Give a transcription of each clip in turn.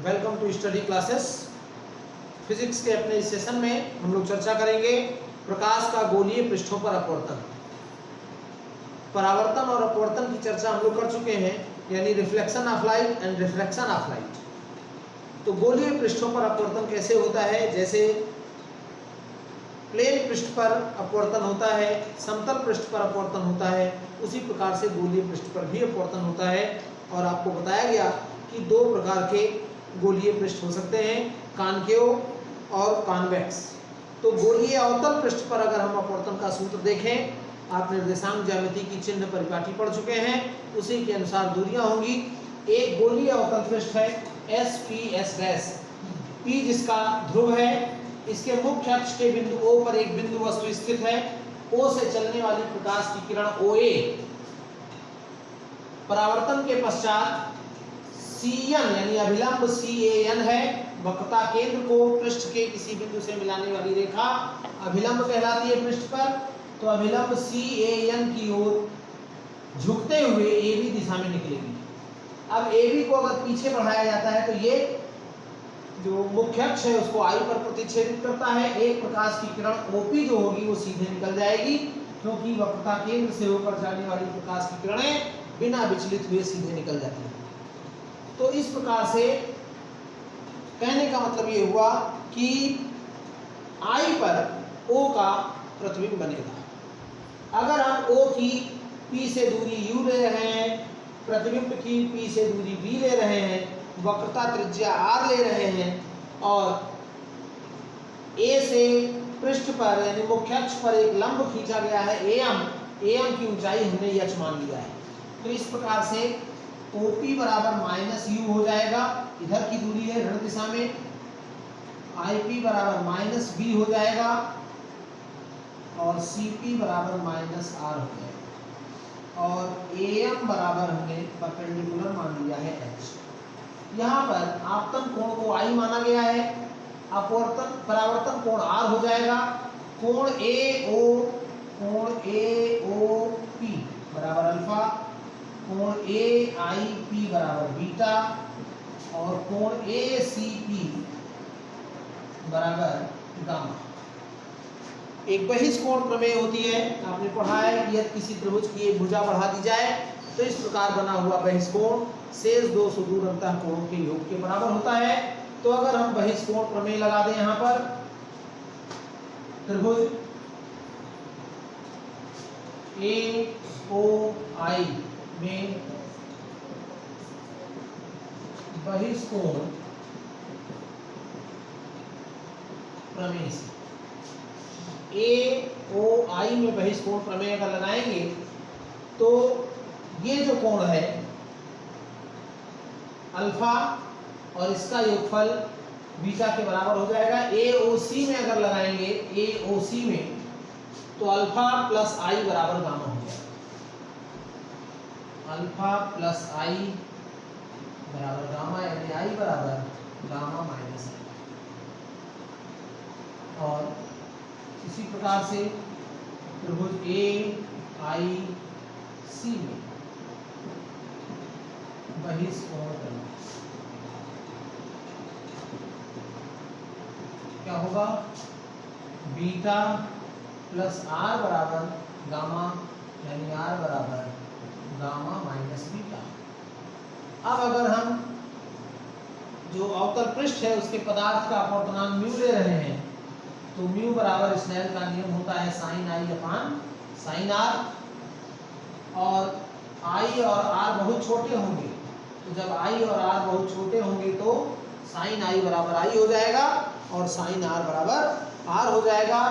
Welcome to study classes. Physics के अपने इस सेशन में हम लोग चर्चा करेंगे प्रकाश का गोलीय पृष्ठों पर अपवर्तन। परावर्तन और अपवर्तन की चर्चा हम लोग कर चुके हैं, यानी reflection of light and refraction of light. तो गोलीय पृष्ठों पर अपवर्तन कैसे होता है? जैसे प्लेन पृष्ठ पर अपवर्तन होता है, समतल पृष्ठ पर अपवर्तन होता है, उसी प्रकार से गोलीय पृष्ठ पर भी अपवर्तन होता है। और आपको बताया गया कि दो प्रकार के गोलीय पृष्ठ हो सकते हैं, कॉनकेव और कॉन्वेक्स। तो गोलीय अवतल पृष्ठ पर अगर हम अपवर्तन का सूत्र देखें, आप निर्देशांक ज्यामिति की चिन्ह परिपाटी पढ़ चुके हैं, उसी के अनुसार दूरियां होंगी। एक गोलीय अवतल पृष्ठ है S P S dash, P जिसका ध्रुव है, इसके मुख्य अक्ष के बिंदु O पर एक बिंदु वस्तु स्थित है, O से चलने वाली प्रकाश की किरण OA परावर्तन के पश्चात CN यानी अभिलंब CAN है, वक्रता केंद्र को पृष्ठ के किसी बिंदु से मिलाने वाली रेखा अभिलंब कहलाती है पृष्ठ पर। तो अभिलंब CAN की ओर झुकते हुए AB दिशा में निकलेगी। अब AB को अगर पीछे बढ़ाया जाता है तो ये जो मुख्य अक्ष है उसको I पर प्रतिच्छेदित करता है। एक प्रकाश की किरण OP जो होगी वो सीधे निकल जाएगी, क्योंकि वक्रता केंद्र से होकर जाने वाली प्रकाश की किरणें बिना विचलित हुए सीधे निकल जाती हैं। तो इस प्रकार से कहने का मतलब ये हुआ कि I पर O का प्रतिबिंब बनेगा। अगर हम O की P से दूरी U ले रहे हैं, प्रतिबिंब की P से दूरी V ले रहे हैं, वक्रता त्रिज्या R ले रहे हैं और A से पृष्ठ पर यानी मुख्य अक्ष पर एक लंब खींचा गया है AM की ऊंचाई हमने h मान लिया है। तो इस प्रकार से OP बराबर माइनस U हो जाएगा, इधर की दूरी है ऋण दिशा में। IP बराबर माइनस B हो जाएगा और CP बराबर माइनस R हो जाएगा और AM बराबर हमने परपेंडिकुलर मान लिया है h। यहाँ पर आपतन कोण को I माना गया है, अपवर्तन परावर्तन कोण R हो जाएगा। कोण AOP बराबर अल्फा, कोण AIP बराबर बीटा और कोण ACP बराबर गामा। एक बहिष्कोण प्रमेय होती है, आपने पढ़ा है कि यदि किसी त्रिभुज की एक भुजा बढ़ा दी जाए तो इस प्रकार बना हुआ बहिष्कोण शेष दो सुदूर अंतःकोणों के योग के बराबर होता है। तो अगर हम बहिष्कोण प्रमेय लगा दें यहाँ पर, त्रिभुज AOI में बहिष्कोण प्रमेय से AOI में बहिष्कोण प्रमेय अगर लगाएंगे तो ये जो कोण है अल्फा और इसका योगफल बीटा के बराबर हो जाएगा। AOC में अगर लगाएंगे, AOC में तो अल्फा प्लस आई बराबर गामा हो जाएगा। अल्फा प्लस आई बराबर गामा यानी आई बराबर गामा माइनस आई। और इसी प्रकार से त्रिभुज AIC में बहिष्कोण करना क्या होगा? बीटा प्लस R बराबर गामा यानी R बराबर गामा माइनस बीटा। अब अगर हम जो अवतल पृष्ठ है उसके पदार्थ का अपवर्तनांक म्यू ले रहे हैं तो म्यू बराबर स्नेल का नियम होता है sine I upon sine R। और I और R बहुत छोटे होंगे, तो जब I और R बहुत छोटे होंगे तो साइन I बराबर I हो जाएगा और साइन R बराबर R हो जाएगा।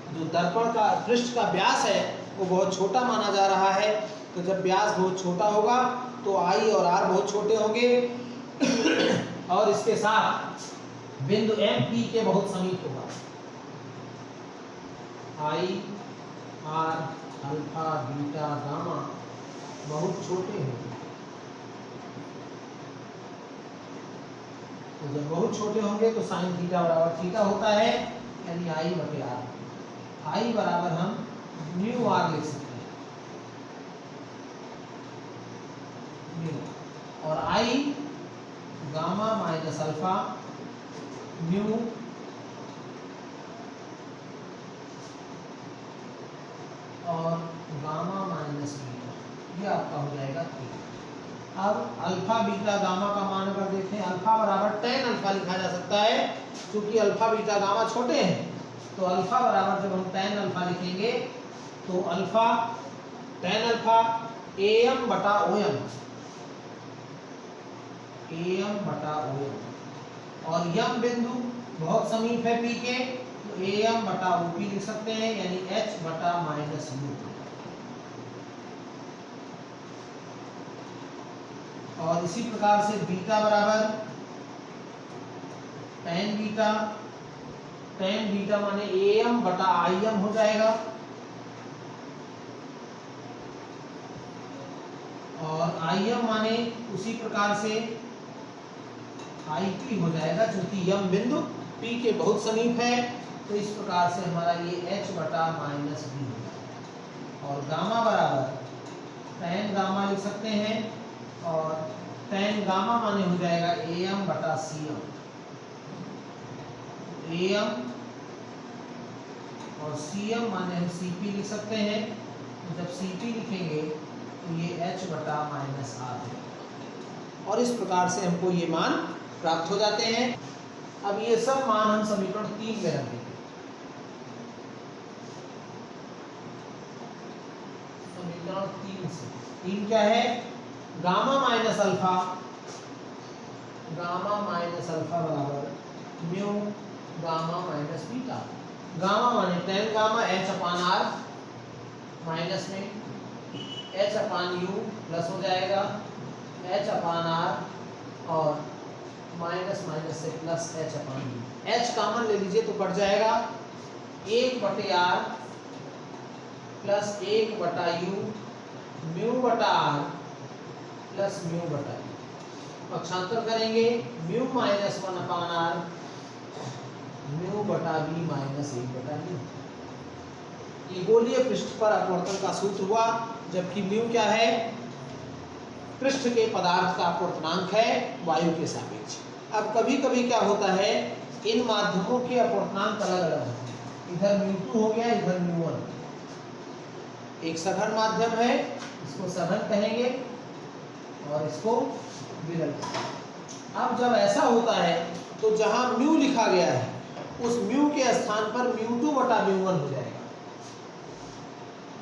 जो दर्पण का पृष्ठ का व्यास है वो बहुत छोटा माना जा रहा है, तो जब व्यास बहुत छोटा होगा तो I और R बहुत छोटे होंगे और इसके साथ बिंदु MP के बहुत समीप होगा। I, R, alpha, beta, gamma बहुत छोटे होंगे। तो जब बहुत छोटे होंगे तो साइन थीटा बराबर थीटा होता है यानी I बटे R। I बराबर हम म्यू R लिख सकते हैं, म्यू, और I gamma minus minus alpha mu और गामा माइनस बीटा, ये आपका हो जाएगा K। अब अल्फा बीटा गामा का मान अगर देखें, अल्फा बराबर tan अल्फा लिखा जा सकता है, क्योंकि अल्फा बीटा गामा छोटे हैं। तो अल्फा बराबर जब हम tan अल्फा लिखेंगे तो अल्फा tan अल्फा am बटा OM, am बटा OM, और यम बिंदु बहुत समीप है P के, तो am बटा OP लिख सकते हैं, यानी H बटा माइनस U। और इसी प्रकार से बीटा बराबर tan बीटा, tan बीटा माने am बटा im हो जाएगा, और im माने उसी प्रकार से ip हो जाएगा, क्योंकि यम बिंदु P के बहुत समीप है। तो इस प्रकार से हमारा ये h बटा माइनस बी हो जाएगा। और गामा बराबर tan गामा लिख सकते हैं, और tan गामा माने हो जाएगा am बटा cm, am और cm माने हम cp लिख सकते हैं। तो जब cp लिखेंगे तो ये h बटा माइनस r है, और इस प्रकार से हमको ये मान प्राप्त हो जाते हैं। अब ये सब मान हम समीकरण 3 में रखेंगे। समीकरण 3 से 3 क्या है, gamma minus alpha, gamma minus alpha बराबर mu gamma minus beta. Gamma माने tan gamma h upon r, minus में h अपान u प्लस हो जाएगा h अपान r, और माइनस माइनस से plus h upon u। h common ले लीजिए तो कट जाएगा, 1 बटे r प्लस 1 बटा u म्यू बटा r प्लस म्यू बटा u। पक्षांतर करेंगे, म्यू माइनस 1 अपान r म्यू बटा v माइनस 1 बटा u। ये गोलीय पृष्ठ पर अपवर्तन का सूत्र हुआ, जबकि म्यू क्या है, पृष्ठ के पदार्थ का अपवर्तनांक है वायु के सापेक्ष। अब कभी कभी क्या होता है, इन माध्यमों के अपवर्तनांक अलग अलग होते हैं, इधर μ2 हो गया, इधर μ1। एक सघन माध्यम है, इसको सघन कहेंगे, और इसको विरल कहेंगे। अब जब ऐसा होता है तो जहां म्यू लिखा गया है उस म्यू के स्थान पर μ2 बटा μ1 हो जाएगा,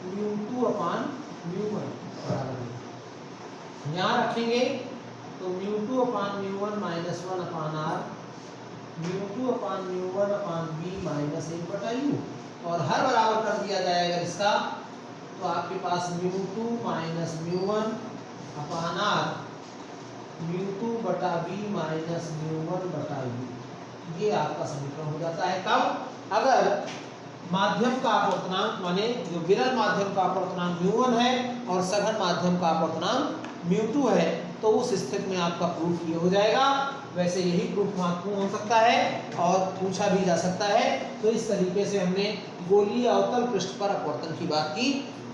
μ2 अपान μ1 बराबर यहाँ रखेंगे तो μ2 अपान μ1 माइनस 1 अपान r, μ2 अपान μ1 अपान b माइनस 1 बटा u, और हर बराबर कर दिया जाएगा इसका, तो आपके पास μ2 माइनस μ1 अपान r μ2 बटा b माइनस μ1 बटा u। ये आपका समीकरण हो जाता है। कब, अगर माध्यम का अपवर्तनांक माने जो विरल माध्यम का अपवर्तनांक μ1 है और सघन माध्यम का अपवर्तनांक μ2 है, तो उस स्थिति में आपका प्रूफ ये हो जाएगा। वैसे यही प्रूफ महत्वपूर्ण हो सकता है और पूछा भी जा सकता है। तो इस तरीके से हमने गोलीय अवतल पृष्ठ पर अपवर्तन की बात की।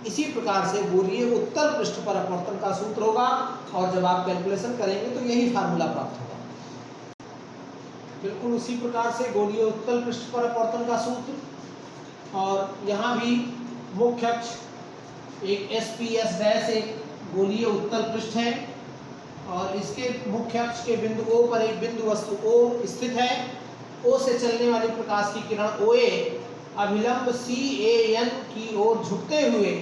इसी प्रकार से गोलीय उत्तल पृष्ठ पर अपवर्तन का सूत्र होगा, और जब आप कैलकुलेशन करेंगे तो यही फार्मूला प्राप्त होगा। बिल्कुल उसी प्रकार से गोलीय उत्तल पृष्ठ पर अपवर्तन का सूत्र, और यहाँ भी मुख्य अक्ष एक SPS डैश एक गोलीय उत्तल पृष्ठ है, और इसके मुख्य अक्ष के बिंदु O पर एक बिंदु वस्तु O स्थित है। O से चलने वाली प्रकाश की किरण OA अभिलंब CAN की ओर झुकते हुए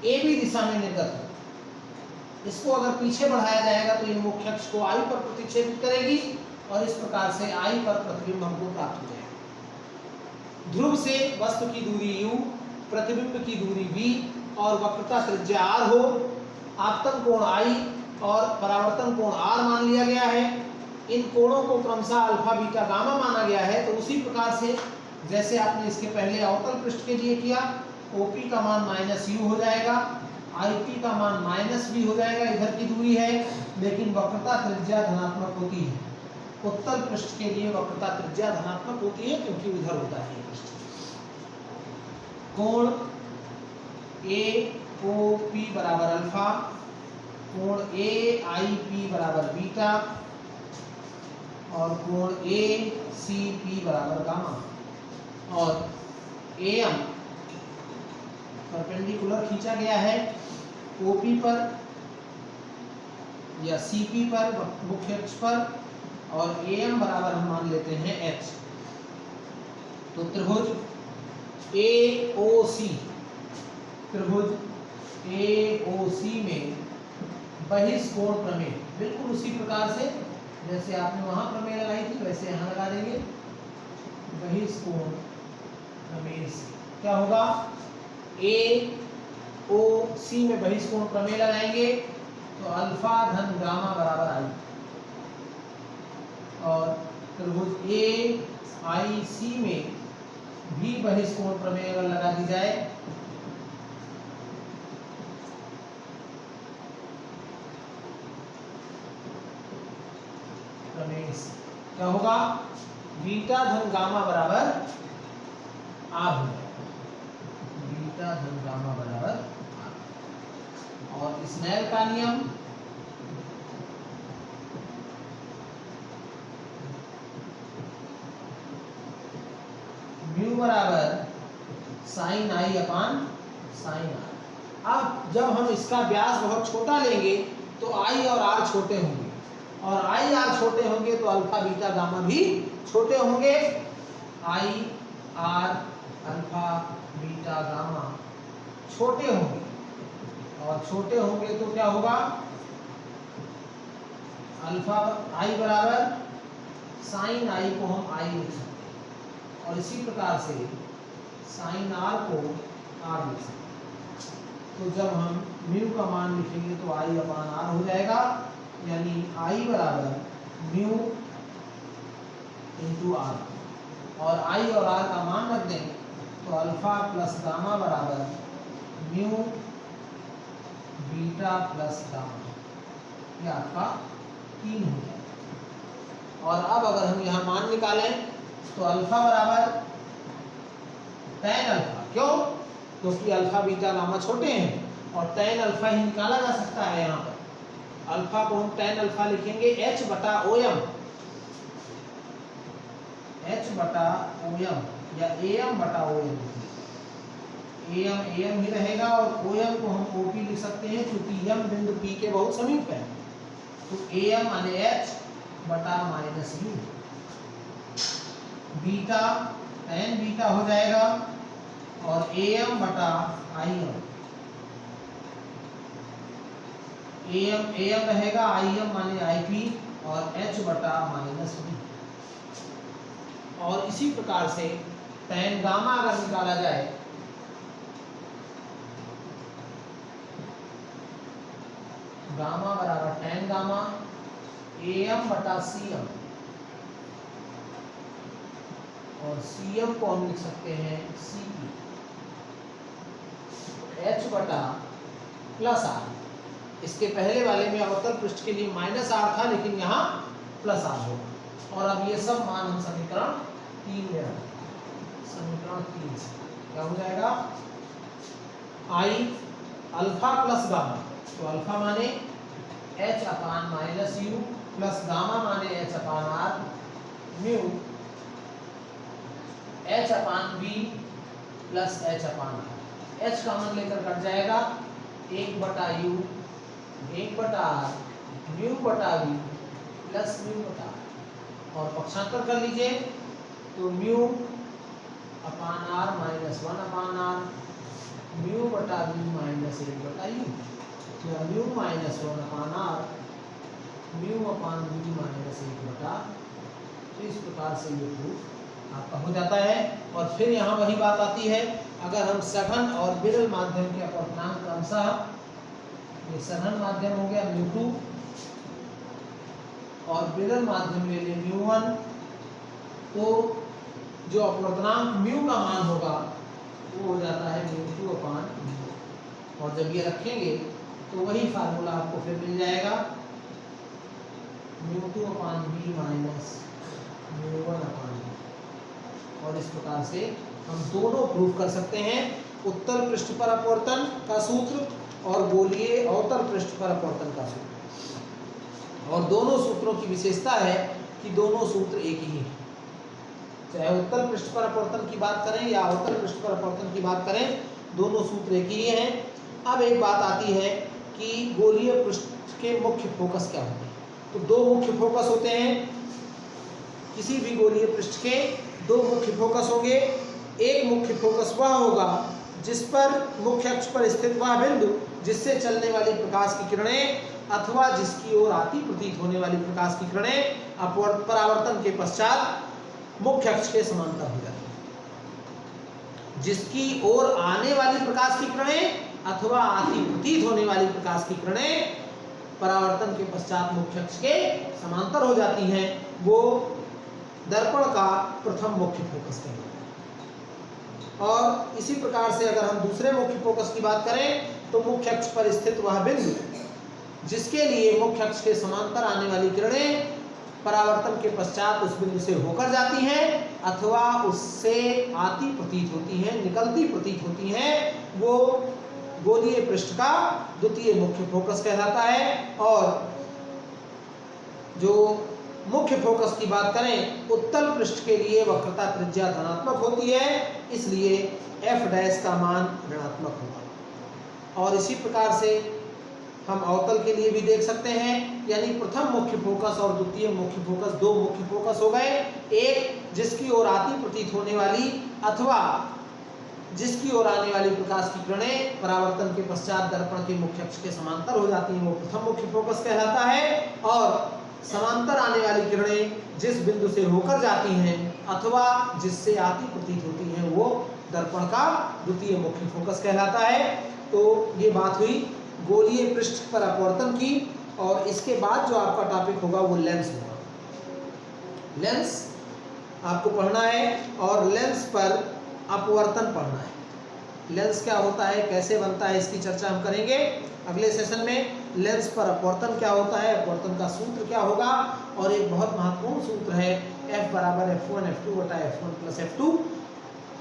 AB दिशा में निर्गत है। इसको अगर पीछे बढ़ाया जाएगा तो ये मुख्य अक्ष को I पर प्रतिच्छेदित करेगी, और इस प्रकार से I पर प्रतिबिंब हमको प्राप्त हो जाएगा। ध्रुव से वस्तु की दूरी u, प्रतिबिंब की दूरी v और वक्रता त्रिज्या r हो, आपतन कोण I और परावर्तन कोण r मान लिया गया है। इन कोणों को क्रमशः अल्फा बीटा गामा माना गया है। तो उसी प्रकार से जैसे आपने इसके पहले अवतल पृष्ठ के लिए किया, OP का मान माइनस u हो जाएगा, IP का मान माइनस v हो जाएगा, इधर की दूरी है, लेकिन वक्रता त्रिज्या धनात्मक होती है। उत्तल पृष्ठ के लिए वक्रता त्रिज्या धनात्मक होती है, क्योंकि उधर होता है पृष्ठ। कोण AOP बराबर अल्फा, कोण AIP बराबर बीटा, और कोण ए सी पी बराबर गामा, और एम परपेंडिकुलर खींचा गया है ओपी पर या सीपी पर मुख्य अक्ष पर, और एम बराबर हम मान लेते हैं एच। तो त्रिभुज AOC, त्रिभुज AOC में बहिष्कोण प्रमेय बिल्कुल उसी प्रकार से जैसे आपने वहां प्रमेय लगाई थी वैसे यहां लगा देंगे। बहिष्कोण प्रमेय से क्या होगा, AOC में बहिष्कोण प्रमेय लगाएंगे तो अल्फा धन गामा बराबर आई, और त्रिभुज AIC में भी बहिष्कोण प्रमेय अगर लगा दी जाए प्रमेय से क्या होगा, बीटा धन गामा बराबर आर हो जाएगा, बीटा धन गामा बराबर आर। और स्नेल का नियम म्यू बराबर sine I upon sine R. अब जब हम इसका व्यास बहुत छोटा लेंगे तो आई और आर छोटे होंगे, और आई आर छोटे होंगे तो अल्फा बीटा गामा भी छोटे होंगे। I R alpha beta gamma छोटे होंगे, और छोटे होंगे तो क्या होगा, अल्फा आई बराबर साइन आई को हम आई लिख सकते हैं, और इसी प्रकार से साइन आर को आर लिख सकते हैं। तो जब हम म्यू का मान लिखेंगे तो आई अपान आर हो जाएगा, यानी आई बराबर म्यू इंटू आर, और आई और आर का मान रख दें तो अल्फा प्लस गामा बराबर म्यू बीटा प्लस गामा, ये आपका 3 हो जाएगा। और अब अगर हम यहाँ मान निकालें तो अल्फा बराबर tan अल्फा, क्यों, क्योंकि अल्फा बीटा गामा छोटे हैं और tan अल्फा ही निकाला जा सकता है। यहाँ पर अल्फा को हम tan अल्फा लिखेंगे h बटा OM, h बटा OM या AM बटा OM, AM AM ही रहेगा, और OM को हम OP लिख सकते हैं क्योंकि M बिंदु P के बहुत समीप है। तो AM माने h बटा minus U, beta tan beta हो जाएगा, और AM बटा IM, AM रहेगा, IM माने IP, और H बटा माइनस B। और इसी प्रकार से tan गामा अगर निकाला जाए गामा बराबर tan गामा AM बटा CM, और CM को हम लिख सकते हैं CP, H बटा प्लस R। इसके पहले वाले में अवतल पृष्ठ के लिए माइनस R था, लेकिन यहाँ प्लस R होगा। और अब ये सब मान हम समीकरण 3 में रखें, समीकरण 3 से क्या हो जाएगा, आई अल्फा प्लस गामा, तो अल्फा माने h upon minus U plus gamma माने h upon R, mu h upon B plus h upon R. h common लेकर कट जाएगा, 1 बटा यू 1 बटा आर म्यू बटा बी प्लस म्यू बटा R, और पक्षांतर कर लीजिए तो mu upon R minus 1 upon R, mu बटा बी माइनस 1 बटा यू, तो mu minus 1 upon R mu upon B minus 1 बटा। तो इस प्रकार से ये प्रूफ आपका हो जाता है। और फिर यहाँ वही बात आती है, अगर हम सघन और विरल माध्यम के अपवर्तनांक क्रमशः, ये सघन माध्यम हो गया μ2 और विरल माध्यम ले लें μ1, तो जो अपवर्तनांक म्यू का मान होगा वो हो जाता है μ2 अपान μ, और जब ये रखेंगे तो वही फार्मूला आपको फिर मिल जाएगा μ2 अपान b माइनस μ1 अपान b। और इस प्रकार से हम दोनों प्रूफ कर सकते हैं, उत्तल पृष्ठ पर अपवर्तन का सूत्र और गोलीय अवतल पृष्ठ पर अपवर्तन का सूत्र। और दोनों सूत्रों की विशेषता है कि दोनों सूत्र एक ही हैं, चाहे उत्तल पृष्ठ पर अपवर्तन की बात करें या अवतल पृष्ठ पर अपवर्तन की बात करें, दोनों सूत्र एक ही हैं। अब एक बात आती है कि गोलीय पृष्ठ के मुख्य फोकस क्या होते हैं। तो दो मुख्य फोकस होते हैं, किसी भी गोलीय पृष्ठ के दो मुख्य फोकस होंगे। एक मुख्य फोकस वह होगा जिस पर मुख्य अक्ष पर स्थित वह बिंदु जिससे चलने वाली प्रकाश की किरणें अथवा जिसकी ओर आती प्रतीत होने वाली प्रकाश की किरणें परावर्तन के पश्चात मुख्य अक्ष के समांतर हो जाती है। जिसकी ओर आने वाली प्रकाश की किरणें अथवा आती प्रतीत होने वाली प्रकाश की किरणें परावर्तन के पश्चात मुख्य अक्ष के समांतर हो जाती हैं, वो दर्पण का प्रथम मुख्य फोकस कहलाता है। और इसी प्रकार से अगर हम दूसरे मुख्य फोकस की बात करें तो मुख्य अक्ष पर स्थित वह बिंदु जिसके लिए मुख्य अक्ष के समांतर आने वाली किरणें परावर्तन के पश्चात उस बिंदु से होकर जाती हैं अथवा उससे आती प्रतीत होती हैं, निकलती प्रतीत होती हैं, वो गोलीय पृष्ठ का द्वितीय मुख्य फोकस कहलाता है। और जो मुख्य फोकस की बात करें, उत्तल पृष्ठ के लिए वक्रता त्रिज्या धनात्मक होती है, इसलिए f डैश का मान ऋणात्मक होगा। और इसी प्रकार से हम अवतल के लिए भी देख सकते हैं, यानी प्रथम मुख्य फोकस और द्वितीय मुख्य फोकस, दो मुख्य फोकस हो गए। एक जिसकी ओर आती प्रतीत होने वाली अथवा जिसकी ओर आने वाली प्रकाश की किरणें परावर्तन के पश्चात दर्पण के मुख्य अक्ष के समांतर हो जाती हैं, वो प्रथम मुख्य फोकस कहलाता है। और समांतर आने वाली किरणें जिस बिंदु से होकर जाती हैं अथवा जिससे आती प्रतीत होती हैं, वो दर्पण का द्वितीय मुख्य फोकस कहलाता है। तो ये बात हुई गोलीय पृष्ठ पर अपवर्तन की। और इसके बाद जो आपका टॉपिक होगा वो लेंस होगा। लेंस आपको पढ़ना है और लेंस पर अपवर्तन पढ़ना है। लेंस क्या होता है, कैसे बनता है, इसकी चर्चा हम करेंगे अगले सेशन में। लेंस पर अपवर्तन क्या होता है, अपवर्तन का सूत्र क्या होगा, और एक बहुत महत्वपूर्ण सूत्र है F बराबर F1 F2 बटा F1 प्लस F2।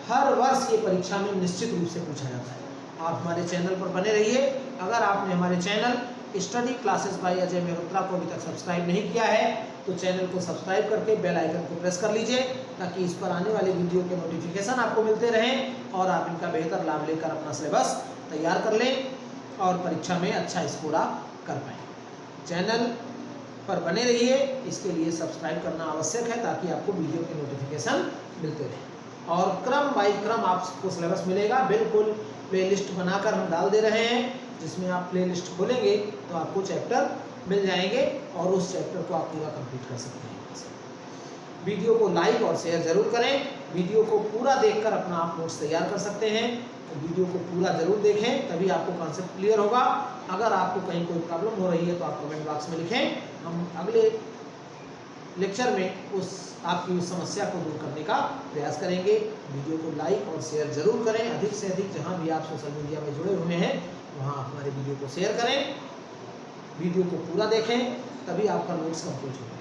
हर वर्ष ये परीक्षा में निश्चित रूप से पूछा जाता है। आप हमारे चैनल पर बने रहिए। अगर आपने हमारे channel study classes bye Ajay Mehrotra को अभी तक सब्सक्राइब नहीं किया है तो चैनल को सब्सक्राइब करके बेल आइकन को प्रेस कर लीजिए, ताकि इस पर आने वाली वीडियो के नोटिफिकेशन आपको मिलते रहें और आप इनका बेहतर लाभ लेकर अपना सिलेबस तैयार कर लें और परीक्षा में अच्छा स्कोर आप कर पाएँ। चैनल पर बने रहिए, इसके लिए सब्सक्राइब करना आवश्यक है ताकि आपको वीडियो के नोटिफिकेशन मिलते रहें। और क्रम बाई क्रम आपको सिलेबस मिलेगा, बिल्कुल प्लेलिस्ट बनाकर हम डाल दे रहे हैं, जिसमें आप प्लेलिस्ट खोलेंगे तो आपको चैप्टर मिल जाएंगे और उस चैप्टर को आप पूरा कंप्लीट कर सकते हैं। वीडियो को लाइक और शेयर जरूर करें। वीडियो को पूरा देखकर अपना आप नोट्स तैयार कर सकते हैं, तो वीडियो को पूरा जरूर देखें, तभी आपको कॉन्सेप्ट क्लियर होगा। अगर आपको कहीं कोई प्रॉब्लम हो रही है तो आप कमेंट बॉक्स में लिखें, हम अगले लेक्चर में आपकी उस समस्या को दूर करने का प्रयास करेंगे। वीडियो को लाइक और शेयर जरूर करें, अधिक से अधिक जहां भी आप सोशल मीडिया में जुड़े हुए हैं वहां हमारे वीडियो को शेयर करें। वीडियो को पूरा देखें, तभी आपका नोट्स कंप्लीट होगा।